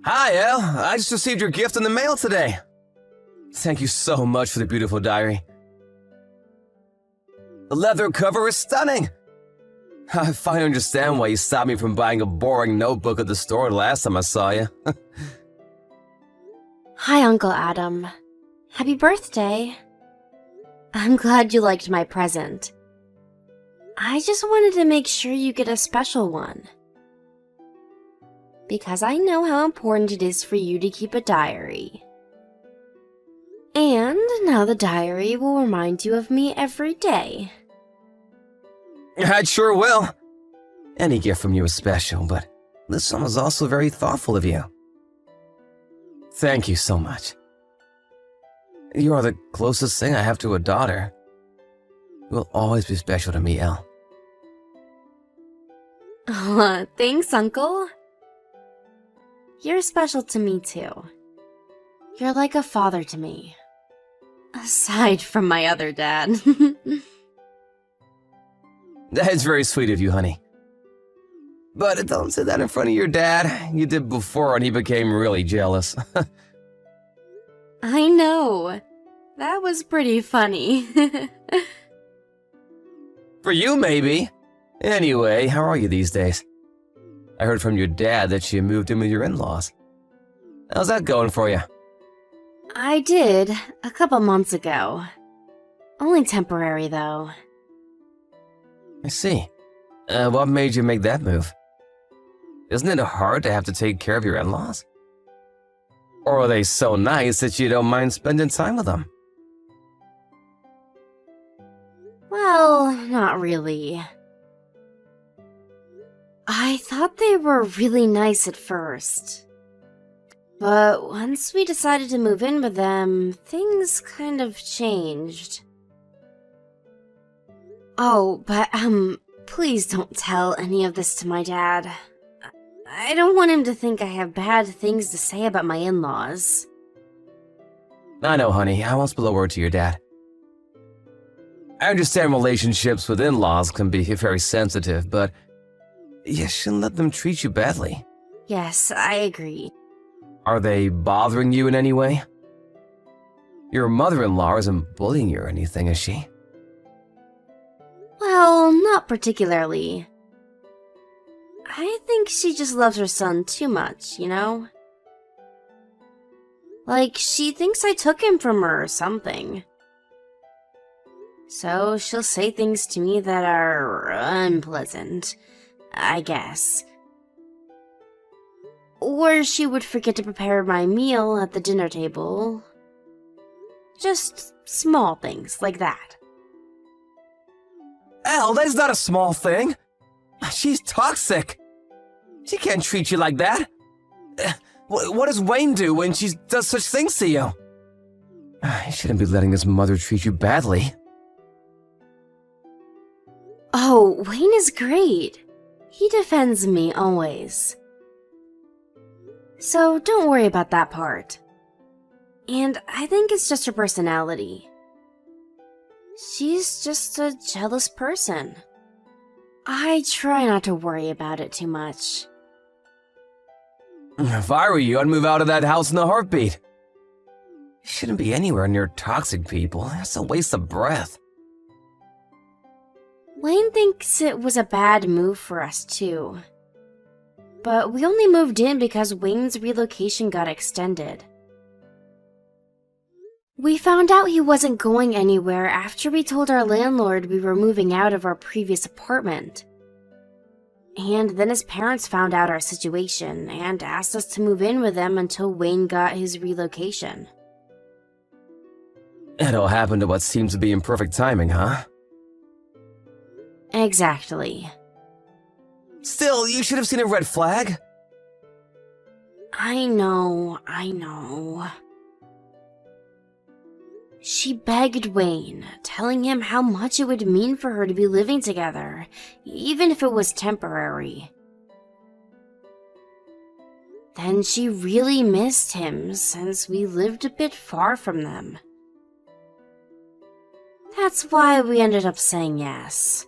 Hi, Elle. I just received your gift in the mail today. Thank you so much for the beautiful diary. The leather cover is stunning. I finally understand why you stopped me from buying a boring notebook at the store the last time I saw you. Hi, Uncle Adam. Happy birthday. I'm glad you liked my present. I just wanted to make sure you get a special one. Because I know how important it is for you to keep a diary. And now the diary will remind you of me every day. I sure will. Any gift from you is special, but this one was also very thoughtful of you. Thank you so much. You are the closest thing I have to a daughter. You will always be special to me, Elle. Thanks, Uncle. You're special to me, too. You're like a father to me. Aside from my other dad. That is very sweet of you, honey. But don't say that in front of your dad. You did before and he became really jealous. I know. That was pretty funny. For you, maybe. Anyway, how are you these days? I heard from your dad that you moved in with your in-laws. How's that going for you? I did, a couple months ago. Only temporary, though. I see. What made you make that move? Isn't it hard to have to take care of your in-laws? Or are they so nice that you don't mind spending time with them? Well, not really. I thought they were really nice at first. But once we decided to move in with them, things kind of changed. Oh, but, please don't tell any of this to my dad. I don't want him to think I have bad things to say about my in-laws. I know, honey. I won't spill a word to your dad. I understand relationships with in-laws can be very sensitive, but you shouldn't let them treat you badly. Yes, I agree. Are they bothering you in any way? Your mother-in-law isn't bullying you or anything, is she? Well, not particularly. I think she just loves her son too much, you know? Like, she thinks I took him from her or something. So she'll say things to me that are unpleasant, I guess. Or she would forget to prepare my meal at the dinner table. Just small things like that. Elle, that's not a small thing. She's toxic. She can't treat you like that. What does Wayne do when she does such things to you? He shouldn't be letting his mother treat you badly. Oh, Wayne is great. He defends me always. So don't worry about that part. And I think it's just her personality. She's just a jealous person. I try not to worry about it too much. If I were you, I'd move out of that house in a heartbeat. You shouldn't be anywhere near toxic people. It's a waste of breath. Wayne thinks it was a bad move for us too. But we only moved in because Wayne's relocation got extended. We found out he wasn't going anywhere after we told our landlord we were moving out of our previous apartment. And then his parents found out our situation and asked us to move in with them until Wayne got his relocation. It all happened at what seems to be in perfect timing, huh? Exactly. Still, you should have seen a red flag. I know. She begged Wayne, telling him how much it would mean for her to be living together, even if it was temporary. Then she really missed him since we lived a bit far from them. That's why we ended up saying yes.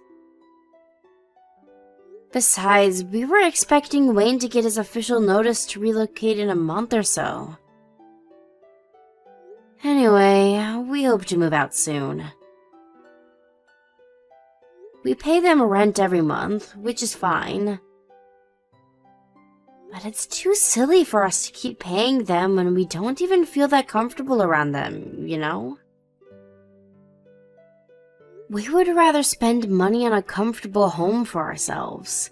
Besides, we were expecting Wayne to get his official notice to relocate in a month or so. Anyway, we hope to move out soon. We pay them rent every month, which is fine. But it's too silly for us to keep paying them when we don't even feel that comfortable around them, you know? We would rather spend money on a comfortable home for ourselves.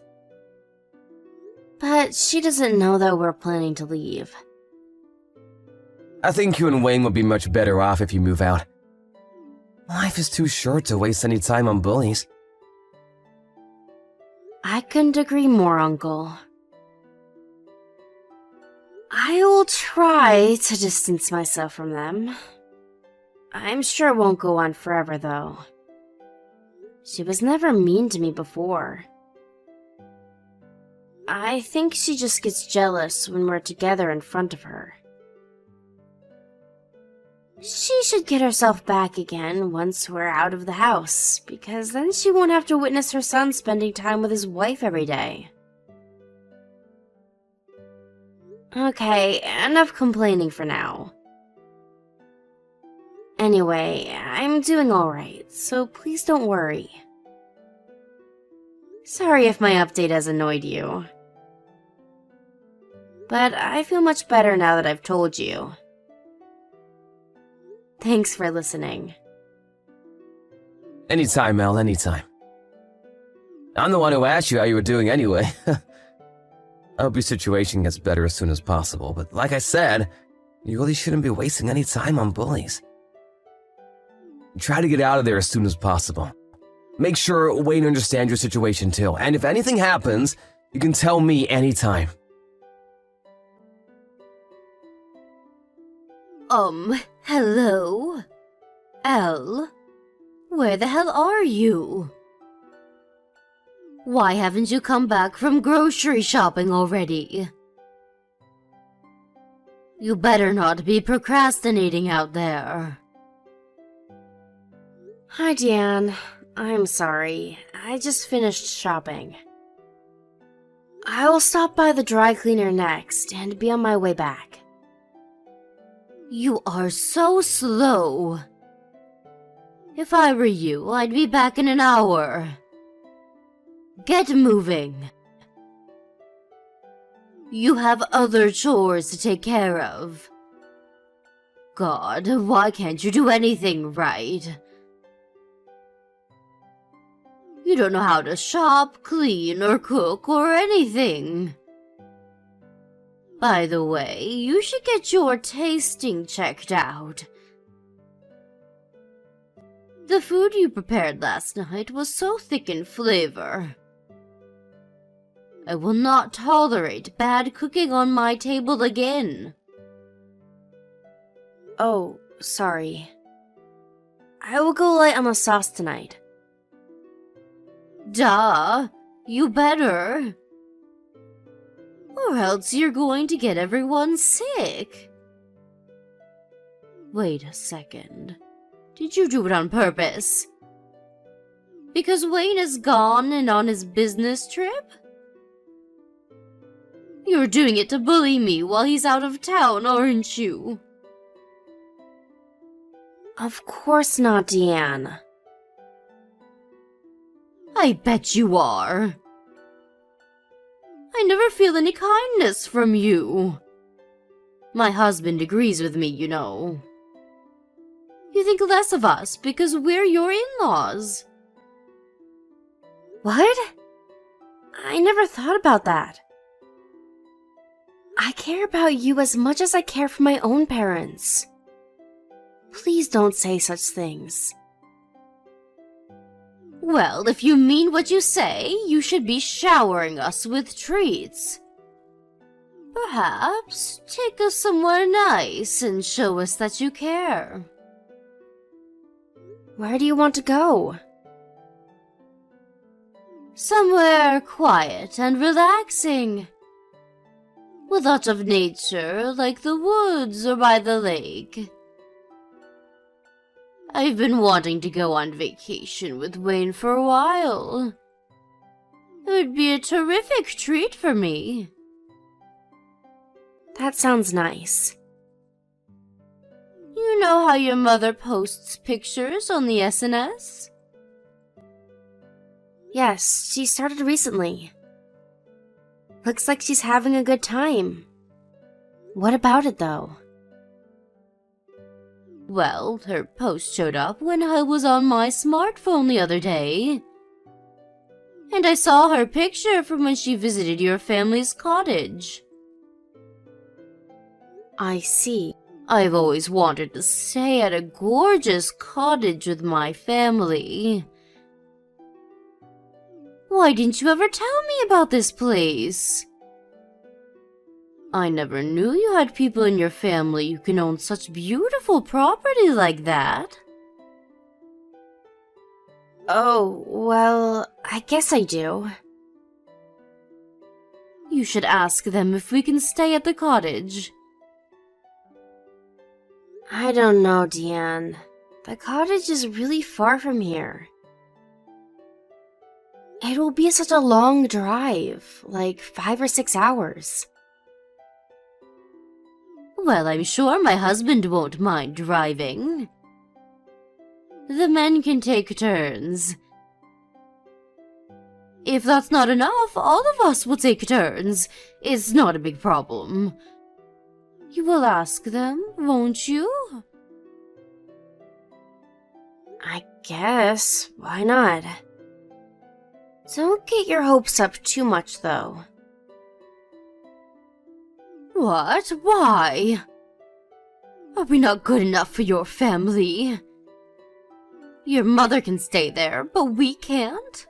But she doesn't know that we're planning to leave. I think you and Wayne would be much better off if you move out. Life is too short to waste any time on bullies. I couldn't agree more, Uncle. I will try to distance myself from them. I'm sure it won't go on forever, though. She was never mean to me before. I think she just gets jealous when we're together in front of her. She should get herself back again once we're out of the house, because then she won't have to witness her son spending time with his wife every day. Okay, enough complaining for now. Anyway, I'm doing alright, so please don't worry. Sorry if my update has annoyed you. But I feel much better now that I've told you. Thanks for listening. Anytime, Mel, anytime. I'm the one who asked you how you were doing anyway. I hope your situation gets better as soon as possible, but like I said, you really shouldn't be wasting any time on bullies. Try to get out of there as soon as possible. Make sure Wayne understands your situation too, and if anything happens, you can tell me anytime. Hello? Elle? Where the hell are you? Why haven't you come back from grocery shopping already? You better not be procrastinating out there. Hi, Deanne. I'm sorry. I just finished shopping. I will stop by the dry cleaner next and be on my way back. You are so slow. If I were you, I'd be back in an hour. Get moving. You have other chores to take care of. God, why can't you do anything right? You don't know how to shop, clean, or cook, or anything. By the way, you should get your tasting checked out. The food you prepared last night was so thick in flavor. I will not tolerate bad cooking on my table again. Oh, sorry. I will go light on the sauce tonight. Duh, you better. Or else you're going to get everyone sick. Wait a second. Did you do it on purpose? Because Wayne is gone and on his business trip? You're doing it to bully me while he's out of town, aren't you? Of course not, Deanne. I bet you are. I never feel any kindness from you. My husband agrees with me, you know. You think less of us because we're your in-laws. What? I never thought about that. I care about you as much as I care for my own parents. Please don't say such things. Well, if you mean what you say, you should be showering us with treats. Perhaps take us somewhere nice and show us that you care. Where do you want to go? Somewhere quiet and relaxing. With lots of nature, like the woods or by the lake. I've been wanting to go on vacation with Wayne for a while. It would be a terrific treat for me. That sounds nice. You know how your mother posts pictures on the SNS? Yes, she started recently. Looks like she's having a good time. What about it, though? Well, her post showed up when I was on my smartphone the other day. And I saw her picture from when she visited your family's cottage. I see. I've always wanted to stay at a gorgeous cottage with my family. Why didn't you ever tell me about this place? I never knew you had people in your family who can own such beautiful property like that. Oh, well, I guess I do. You should ask them if we can stay at the cottage. I don't know, Deanne. The cottage is really far from here. It will be such a long drive, like 5 or 6 hours. Well, I'm sure my husband won't mind driving. The men can take turns. If that's not enough, all of us will take turns. It's not a big problem. You will ask them, won't you? I guess. Why not? Don't get your hopes up too much, though. What? Why? Are we not good enough for your family? Your mother can stay there, but we can't?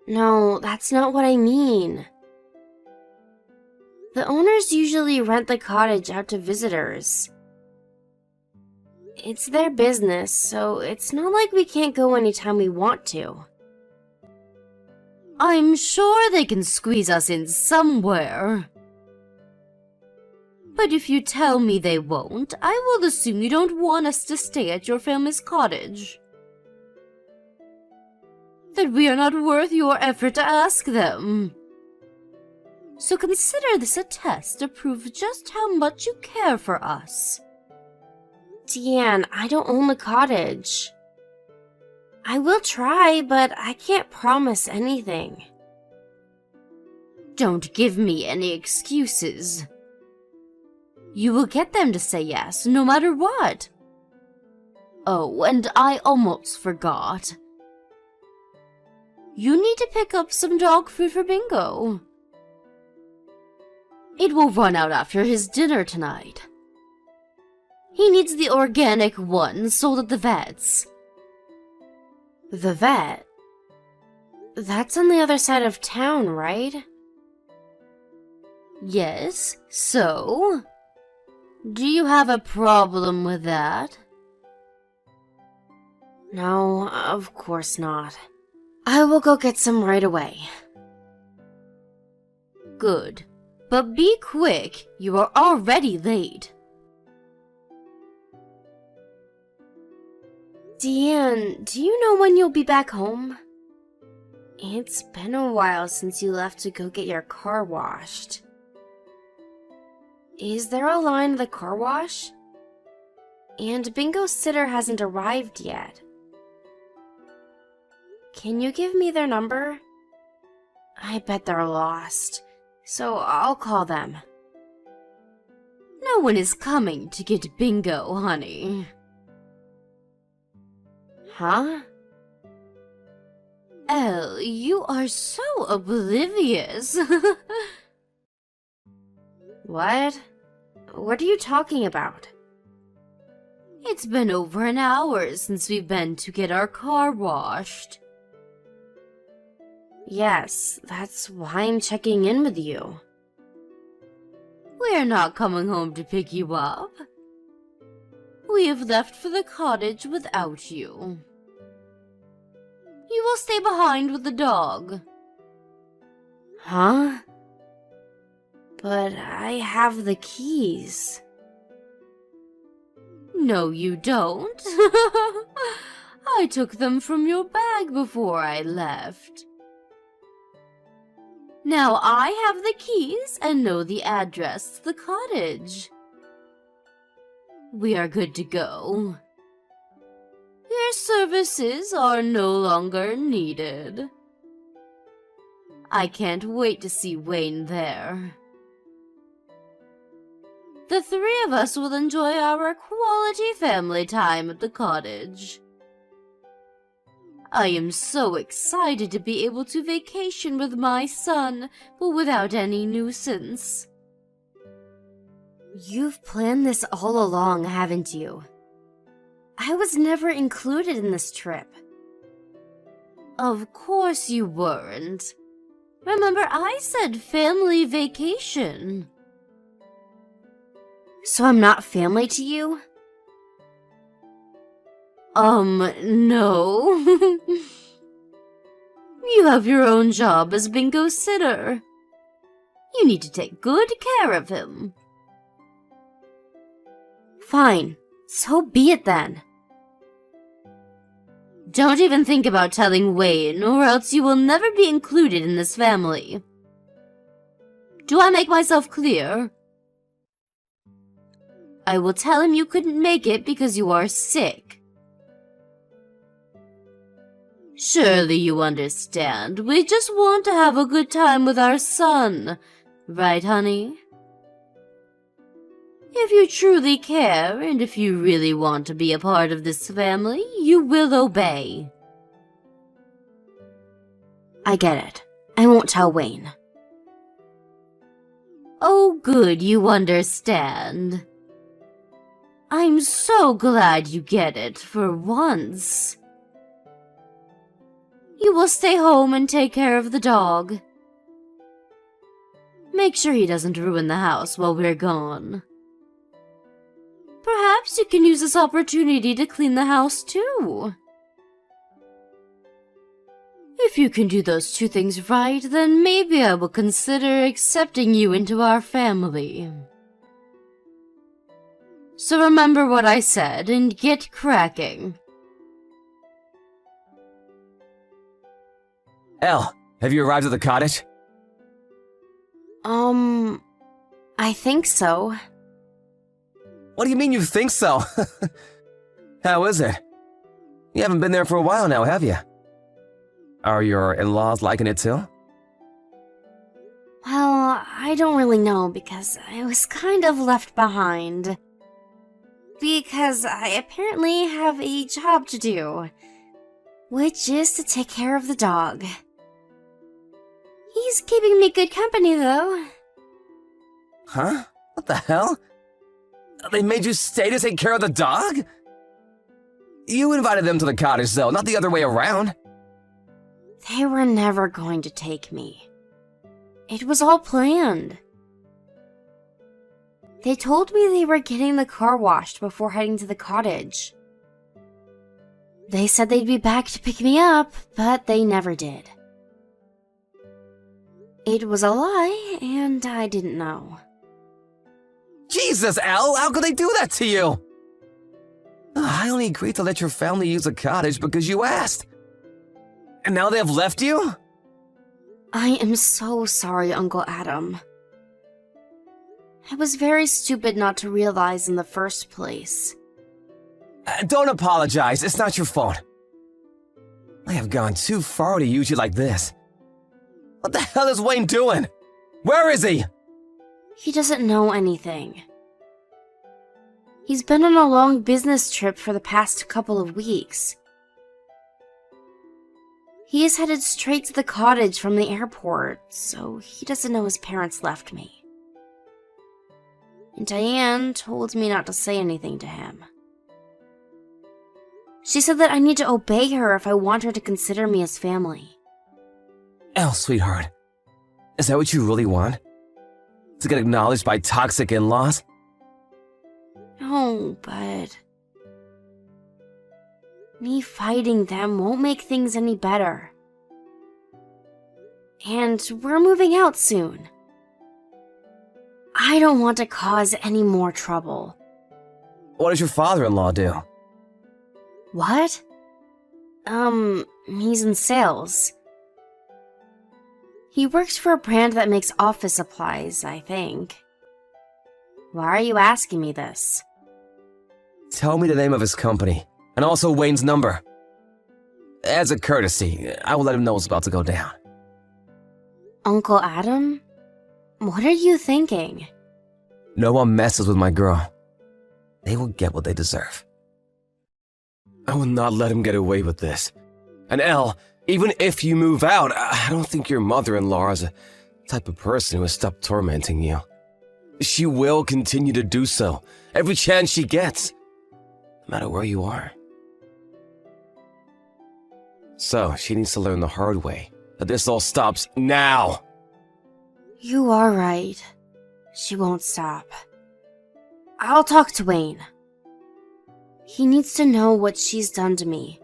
No, that's not what I mean. The owners usually rent the cottage out to visitors. It's their business, so it's not like we can't go anytime we want to. I'm sure they can squeeze us in somewhere. But if you tell me they won't, I will assume you don't want us to stay at your family's cottage. That we are not worth your effort to ask them. So consider this a test to prove just how much you care for us. Deanne, I don't own the cottage. I will try, but I can't promise anything. Don't give me any excuses. You will get them to say yes, no matter what. Oh, and I almost forgot. You need to pick up some dog food for Bingo. It will run out after his dinner tonight. He needs the organic one sold at the vet's. The vet? That's on the other side of town, right? Yes, so? Do you have a problem with that? No, of course not. I will go get some right away. Good. But be quick, you are already late. Deanne, do you know when you'll be back home? It's been a while since you left to go get your car washed. Is there a line at the car wash? And Bingo's sitter hasn't arrived yet. Can you give me their number? I bet they're lost, so I'll call them. No one is coming to get Bingo, honey. Huh? Elle, you are so oblivious. What? What are you talking about? It's been over an hour since we've been to get our car washed. Yes, that's why I'm checking in with you. We're not coming home to pick you up. We have left for the cottage without you. You will stay behind with the dog. Huh? But I have the keys. No, you don't. I took them from your bag before I left. Now I have the keys and know the address to the cottage. We are good to go. Your services are no longer needed. I can't wait to see Wayne there. The three of us will enjoy our quality family time at the cottage. I am so excited to be able to vacation with my son, but without any nuisance. You've planned this all along, haven't you? I was never included in this trip. Of course you weren't. Remember, I said family vacation. So I'm not family to you? No. You have your own job as bingo sitter. You need to take good care of him. Fine, so be it then. Don't even think about telling Wayne, or else you will never be included in this family. Do I make myself clear? I will tell him you couldn't make it because you are sick. Surely you understand. We just want to have a good time with our son. Right, honey? If you truly care, and if you really want to be a part of this family, you will obey. I get it. I won't tell Wayne. Oh, good, you understand. I'm so glad you get it, for once. You will stay home and take care of the dog. Make sure he doesn't ruin the house while we're gone. Perhaps you can use this opportunity to clean the house too. If you can do those two things right, then maybe I will consider accepting you into our family. So remember what I said and get cracking. Elle, have you arrived at the cottage? I think so. What do you mean you think so? How is it? You haven't been there for a while now, have you? Are your in-laws liking it too? Well, I don't really know because I was kind of left behind. Because I apparently have a job to do, which is to take care of the dog. He's keeping me good company, though. Huh? What the hell? They made you stay to take care of the dog? You invited them to the cottage, though, not the other way around. They were never going to take me. It was all planned. They told me they were getting the car washed before heading to the cottage. They said they'd be back to pick me up, but they never did. It was a lie, and I didn't know. Jesus, Elle, how could they do that to you? I only agreed to let your family use the cottage because you asked. And now they have left you? I am so sorry, Uncle Adam. I was very stupid not to realize in the first place. Don't apologize, it's not your fault. I have gone too far to use you like this. What the hell is Wayne doing? Where is he? He doesn't know anything. He's been on a long business trip for the past couple of weeks. He is headed straight to the cottage from the airport, so he doesn't know his parents left me. And Diane told me not to say anything to him. She said that I need to obey her if I want her to consider me as family. Elle, sweetheart, is that what you really want? To get acknowledged by toxic in-laws? No, but me fighting them won't make things any better. And we're moving out soon. I don't want to cause any more trouble. What does your father-in-law do? What? He's in sales. He works for a brand that makes office supplies, I think. Why are you asking me this? Tell me the name of his company, and also Wayne's number. As a courtesy, I will let him know what's about to go down. Uncle Adam? What are you thinking? No one messes with my girl. They will get what they deserve. I will not let him get away with this. And Elle, even if you move out, I don't think your mother-in-law is a type of person who will stop tormenting you. She will continue to do so, every chance she gets, no matter where you are. So, she needs to learn the hard way, that this all stops now. You are right. She won't stop. I'll talk to Wayne. He needs to know what she's done to me.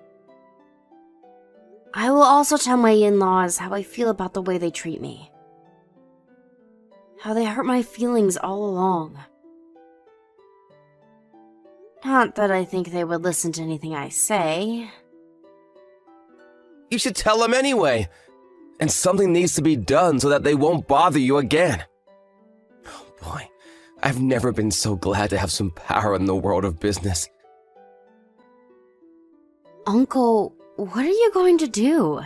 I will also tell my in-laws how I feel about the way they treat me. How they hurt my feelings all along. Not that I think they would listen to anything I say. You should tell them anyway. And something needs to be done so that they won't bother you again. Oh boy, I've never been so glad to have some power in the world of business. Uncle, what are you going to do?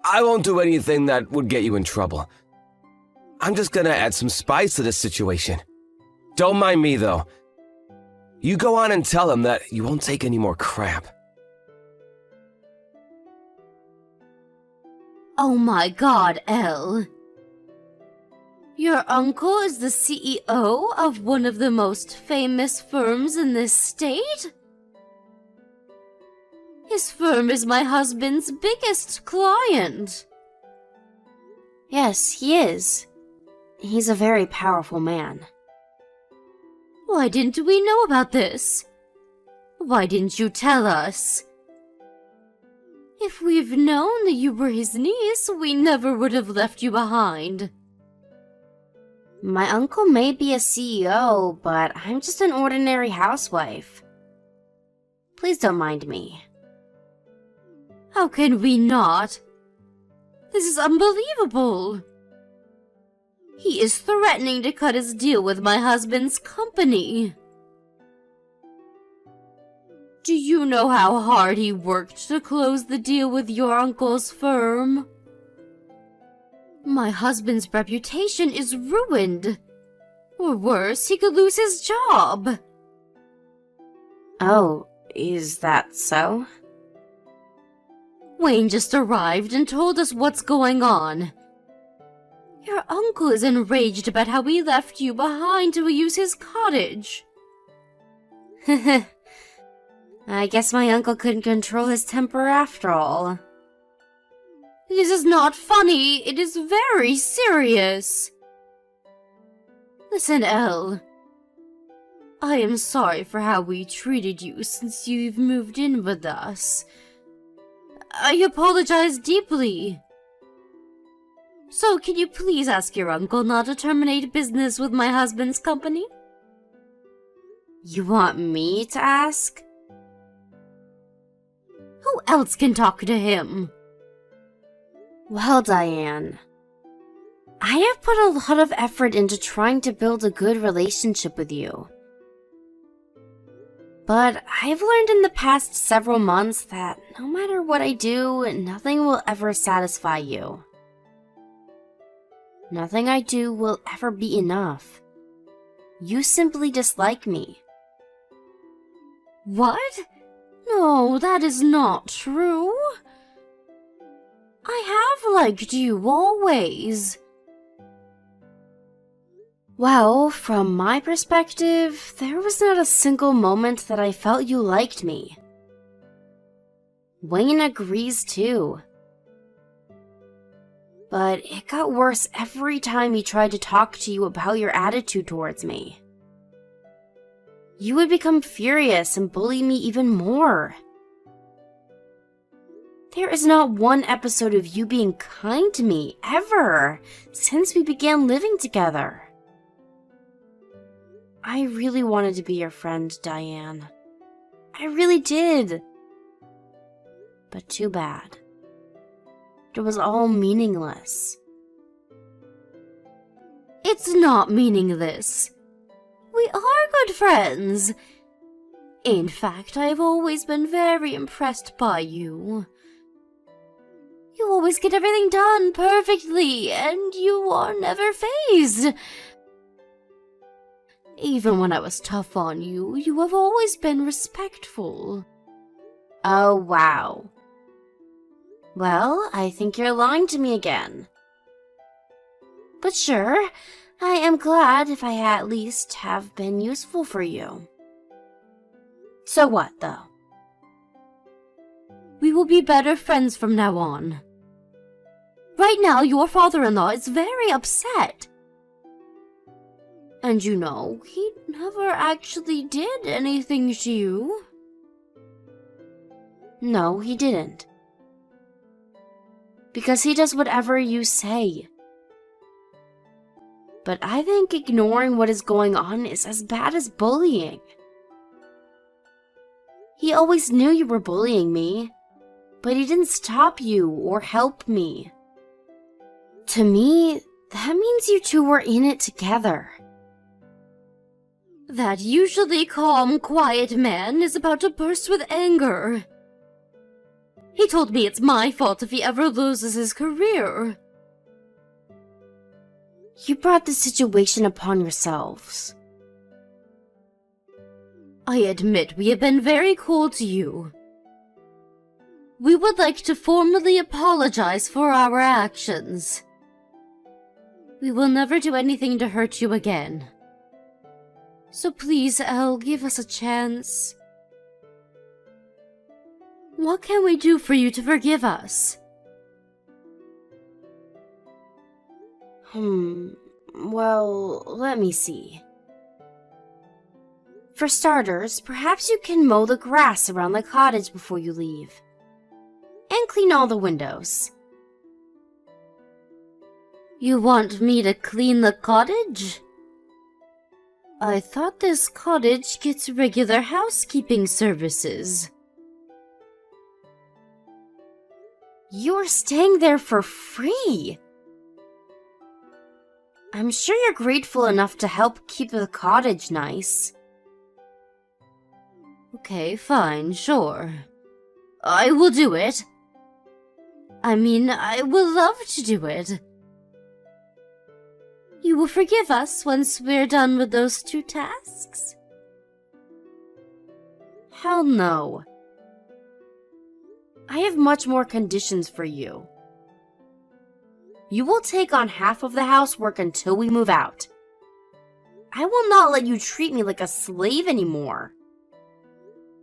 I won't do anything that would get you in trouble. I'm just gonna add some spice to this situation. Don't mind me, though. You go on and tell him that you won't take any more crap. Oh my god, Elle. Your uncle is the CEO of one of the most famous firms in this state? His firm is my husband's biggest client. Yes, he is. He's a very powerful man. Why didn't we know about this? Why didn't you tell us? If we've known that you were his niece, we never would have left you behind. My uncle may be a CEO, but I'm just an ordinary housewife. Please don't mind me. How can we not? This is unbelievable. He is threatening to cut his deal with my husband's company. Do you know how hard he worked to close the deal with your uncle's firm? My husband's reputation is ruined. Or worse, he could lose his job. Oh, is that so? Wayne just arrived and told us what's going on. Your uncle is enraged about how we left you behind to use his cottage. I guess my uncle couldn't control his temper after all. This is not funny, it is very serious. Listen, Elle. I am sorry for how we treated you since you've moved in with us. I apologize deeply. So can you please ask your uncle not to terminate business with my husband's company? You want me to ask? Who else can talk to him? Well, Diane, I have put a lot of effort into trying to build a good relationship with you. But I've learned in the past several months that no matter what I do, nothing will ever satisfy you. Nothing I do will ever be enough. You simply dislike me. What? No, that is not true. I have liked you always. Well, from my perspective, there was not a single moment that I felt you liked me. Wayne agrees too. But it got worse every time he tried to talk to you about your attitude towards me. You would become furious and bully me even more. There is not one episode of you being kind to me, ever, since we began living together. I really wanted to be your friend, Diane. I really did. But too bad. it was all meaningless. It's not meaningless. We are good friends. In fact, I have always been very impressed by you. You always get everything done perfectly, and you are never fazed. Even when I was tough on you, you have always been respectful. Oh, wow. Well, I think you're lying to me again. But sure, I am glad if I at least have been useful for you. So what, though? We will be better friends from now on. Right now, your father-in-law is very upset. And you know, he never actually did anything to you. No, he didn't. Because he does whatever you say. But I think ignoring what is going on is as bad as bullying. He always knew you were bullying me, but he didn't stop you or help me. To me, that means you two were in it together. That usually calm, quiet man is about to burst with anger. He told me it's my fault if he ever loses his career. You brought the situation upon yourselves. I admit we have been very cold to you. We would like to formally apologize for our actions. We will never do anything to hurt you again. So please, Elle, give us a chance. What can we do for you to forgive us? Well, let me see. For starters, perhaps you can mow the grass around the cottage before you leave. And clean all the windows. You want me to clean the cottage? I thought this cottage gets regular housekeeping services. You're staying there for free. I'm sure you're grateful enough to help keep the cottage nice. Okay, fine, sure. I will do it. I mean, I will love to do it. You will forgive us once we're done with those 2 tasks? Hell no. I have much more conditions for you. You will take on half of the housework until we move out. I will not let you treat me like a slave anymore.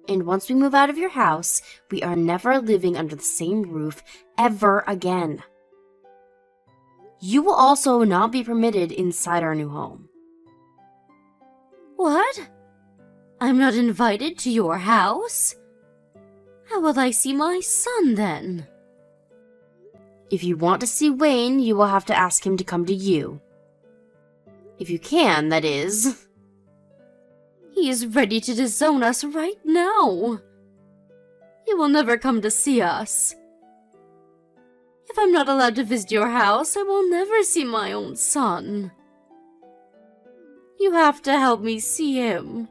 And once we move out of your house, we are never living under the same roof ever again. You will also not be permitted inside our new home. What? I'm not invited to your house? How will I see my son then? If you want to see Wayne, you will have to ask him to come to you. If you can, that is. He is ready to disown us right now. He will never come to see us. If I'm not allowed to visit your house, I will never see my own son. You have to help me see him.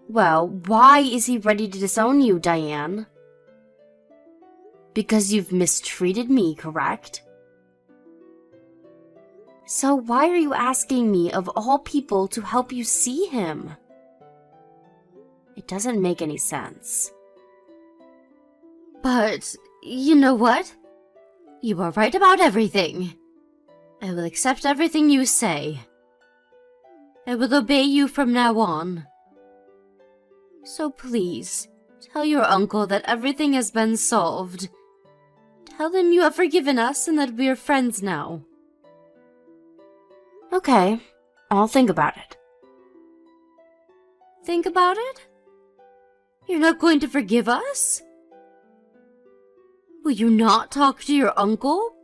Well, why is he ready to disown you, Diane? Because you've mistreated me, correct? So why are you asking me, of all people, to help you see him? It doesn't make any sense. But, you know what? You are right about everything. I will accept everything you say. I will obey you from now on. So please, tell your uncle that everything has been solved. Tell him you have forgiven us and that we are friends now. Okay, I'll think about it. Think about it? You're not going to forgive us? Will you not talk to your uncle?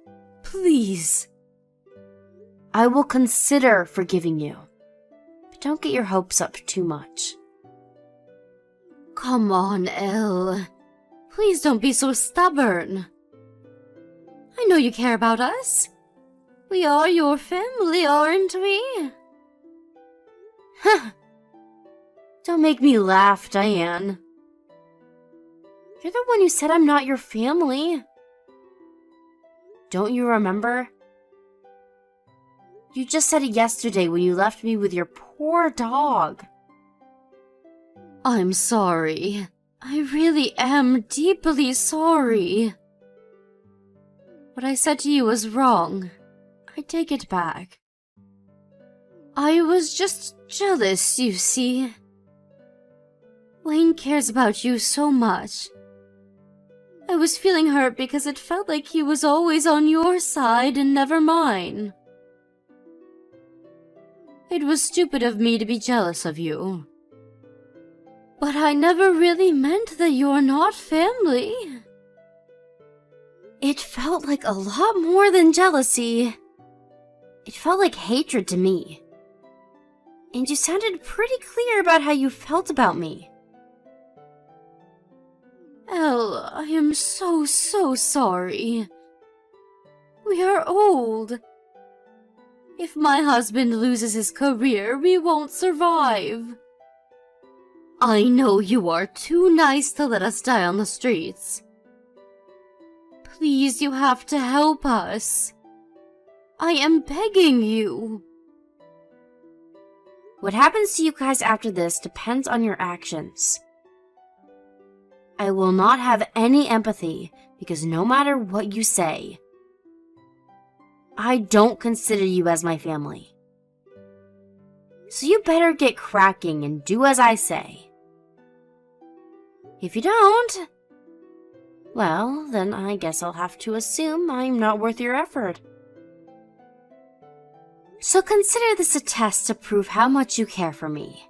Please. I will consider forgiving you. But don't get your hopes up too much. Come on, Elle. Please don't be so stubborn. I know you care about us. We are your family, aren't we? Huh. Don't make me laugh, Diane. You're the one who said I'm not your family. Don't you remember? You just said it yesterday when you left me with your poor dog. I'm sorry. I really am deeply sorry. What I said to you was wrong. I take it back. I was just jealous, you see. Wayne cares about you so much. I was feeling hurt because it felt like he was always on your side and never mine. It was stupid of me to be jealous of you. But I never really meant that you're not family. It felt like a lot more than jealousy. It felt like hatred to me. And you sounded pretty clear about how you felt about me. Elle, I am so sorry. We are old. If my husband loses his career, we won't survive. I know you are too nice to let us die on the streets. Please, you have to help us. I am begging you. What happens to you guys after this depends on your actions. I will not have any empathy because no matter what you say, I don't consider you as my family. So you better get cracking and do as I say. If you don't, well, then I guess I'll have to assume I'm not worth your effort. So consider this a test to prove how much you care for me.